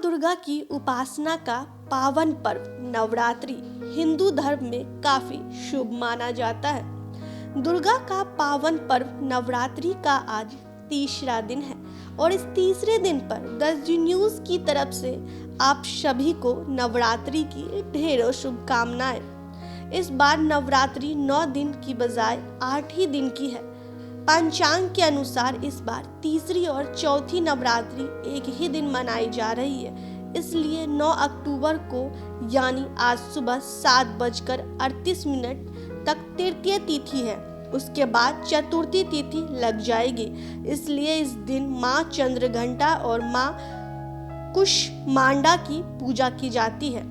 दुर्गा की उपासना का पावन पर्व नवरात्रि हिंदू धर्म में काफी शुभ माना जाता है। दुर्गा का पावन पर्व नवरात्रि का आज तीसरा दिन है और इस तीसरे दिन पर 10 जी न्यूज की तरफ से आप सभी को नवरात्रि की ढेरों शुभकामनाएं। इस बार नवरात्रि 9 दिन की बजाय 8 ही दिन की है। पंचांग के अनुसार इस बार तीसरी और चौथी नवरात्रि एक ही दिन मनाई जा रही है, इसलिए 9 अक्टूबर को यानी आज सुबह 7:38 तक तृतीय तिथि है। उसके बाद चतुर्थी तिथि लग जाएगी, इसलिए इस दिन माँ चंद्रघंटा और माँ कुष्मांडा की पूजा की जाती है।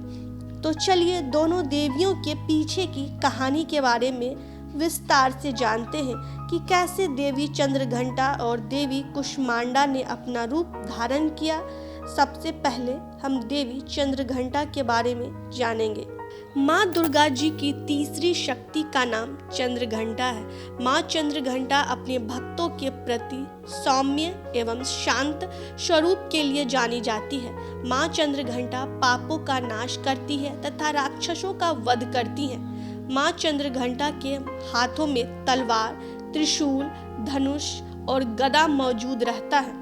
तो चलिए दोनों देवियों के पीछे की कहानी के बारे में विस्तार से जानते हैं कि कैसे देवी चंद्रघंटा और देवी कुष्मांडा ने अपना रूप धारण किया। सबसे पहले हम देवी चंद्रघंटा के बारे में जानेंगे। माँ दुर्गा जी की तीसरी शक्ति का नाम चंद्रघंटा है। माँ चंद्रघंटा अपने भक्तों के प्रति सौम्य एवं शांत स्वरूप के लिए जानी जाती है। माँ चंद्रघंटा पापों का नाश करती है तथा राक्षसों का वध करती है। माँ चंद्रघंटा के हाथों में तलवार, त्रिशूल, धनुष और गदा मौजूद रहता है।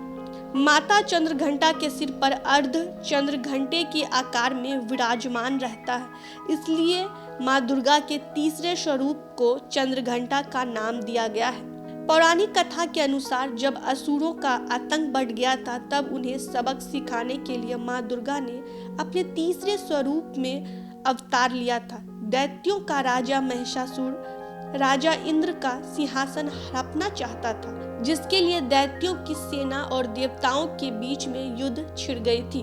माता चंद्रघंटा के सिर पर अर्ध चंद्र घंटे के आकार में विराजमान रहता है, इसलिए माँ दुर्गा के तीसरे स्वरूप को चंद्रघंटा का नाम दिया गया है। पौराणिक कथा के अनुसार जब असुरों का आतंक बढ़ गया था, तब उन्हें सबक सिखाने के लिए माँ दुर्गा ने अपने तीसरे स्वरूप में अवतार लिया था। दैत्यों का राजा महिषासुर राजा इंद्र का सिंहासन हड़पना चाहता था, जिसके लिए दैत्यों की सेना और देवताओं के बीच में युद्ध छिड़ गई थी।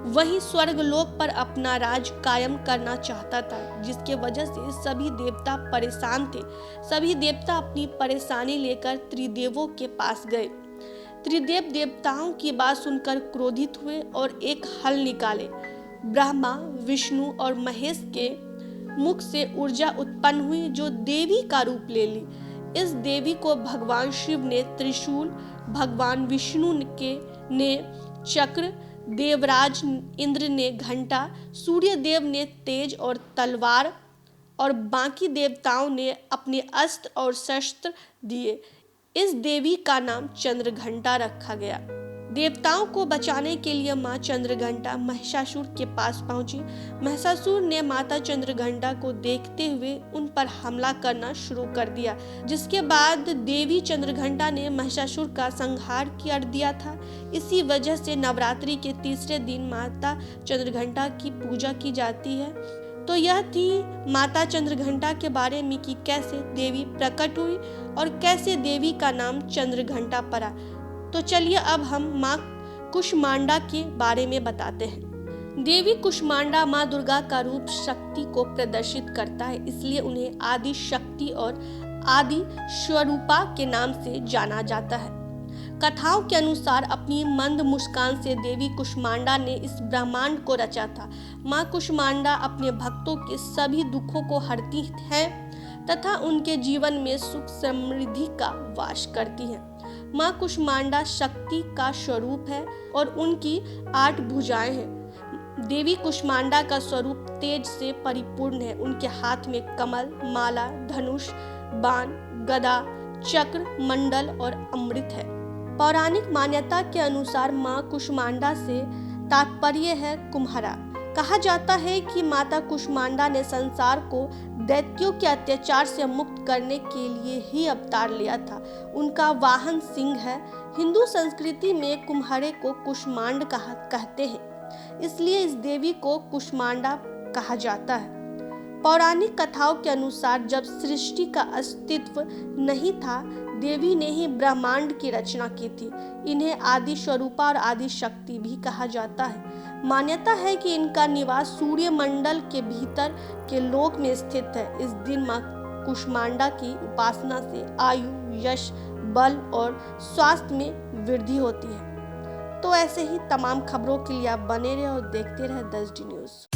वहीं स्वर्गलोक पर अपना राज कायम करना चाहता था, जिसके वजह से सभी देवता परेशान थे। सभी देवता अपनी परेशानी लेकर त्रिदेवों के पास गए। त्रिदेव देवताओं की बात सुनकर क्रोधित हुए और एक हल निकाले। ब्रह्मा, विष्णु और महेश के मुख से ऊर्जा उत्पन्न हुई जो देवी का रूप ले ली। इस देवी को भगवान शिव ने त्रिशूल, भगवान विष्णु ने चक्र, देवराज इंद्र ने घंटा, सूर्य देव ने तेज और तलवार और बाकी देवताओं ने अपने अस्त्र और शस्त्र दिए। इस देवी का नाम चंद्रघंटा रखा गया। देवताओं को बचाने के लिए माँ चंद्रघंटा महिषासुर के पास पहुंची। महिषासुर ने माता चंद्रघंटा को देखते हुए उन पर हमला करना शुरू कर दिया, जिसके बाद देवी चंद्रघंटा ने महिषासुर का संहार कर दिया था। इसी वजह से नवरात्रि के तीसरे दिन माता चंद्रघंटा की पूजा की जाती है। तो यह थी माता चंद्रघंटा के बारे में कि कैसे देवी प्रकट हुई और कैसे देवी का नाम चंद्रघंटा पड़ा। तो चलिए अब हम माँ कुष्मांडा के बारे में बताते हैं। देवी कुष्मांडा माँ दुर्गा का रूप शक्ति को प्रदर्शित करता है, इसलिए उन्हें आदि शक्ति और आदि स्वरूपा के नाम से जाना जाता है। कथाओं के अनुसार अपनी मंद मुस्कान से देवी कुष्मांडा ने इस ब्रह्मांड को रचा था। माँ कुष्मांडा अपने भक्तों के सभी दुखों को हरती है तथा उनके जीवन में सुख समृद्धि का वास करती है। माँ कुष्मांडा शक्ति का स्वरूप है और उनकी 8 भुजाएं हैं। देवी कुष्मांडा का स्वरूप तेज से परिपूर्ण है। उनके हाथ में कमल, माला, धनुष, बाण, गदा, चक्र, मंडल और अमृत है। पौराणिक मान्यता के अनुसार माँ कुष्मांडा से तात्पर्य है कुम्हारा। कहा जाता है कि माता कुष्मांडा ने संसार को दैत्यों के अत्याचार से मुक्त करने के लिए ही अवतार लिया था। उनका वाहन सिंह है। हिंदू संस्कृति में कुम्हारे को कुष्मांड कहते हैं, इसलिए इस देवी को कुष्मांडा कहा जाता है। पौराणिक कथाओं के अनुसार जब सृष्टि का अस्तित्व नहीं था, देवी ने ही ब्रह्मांड की रचना की थी। इन्हें आदि स्वरूपा और आदि शक्ति भी कहा जाता है। मान्यता है कि इनका निवास सूर्य मंडल के भीतर के लोक में स्थित है। इस दिन माँ कुष्मांडा की उपासना से आयु, यश, बल और स्वास्थ्य में वृद्धि होती है। तो ऐसे ही तमाम खबरों के लिए आप बने रहे और देखते रहे 10 जी न्यूज।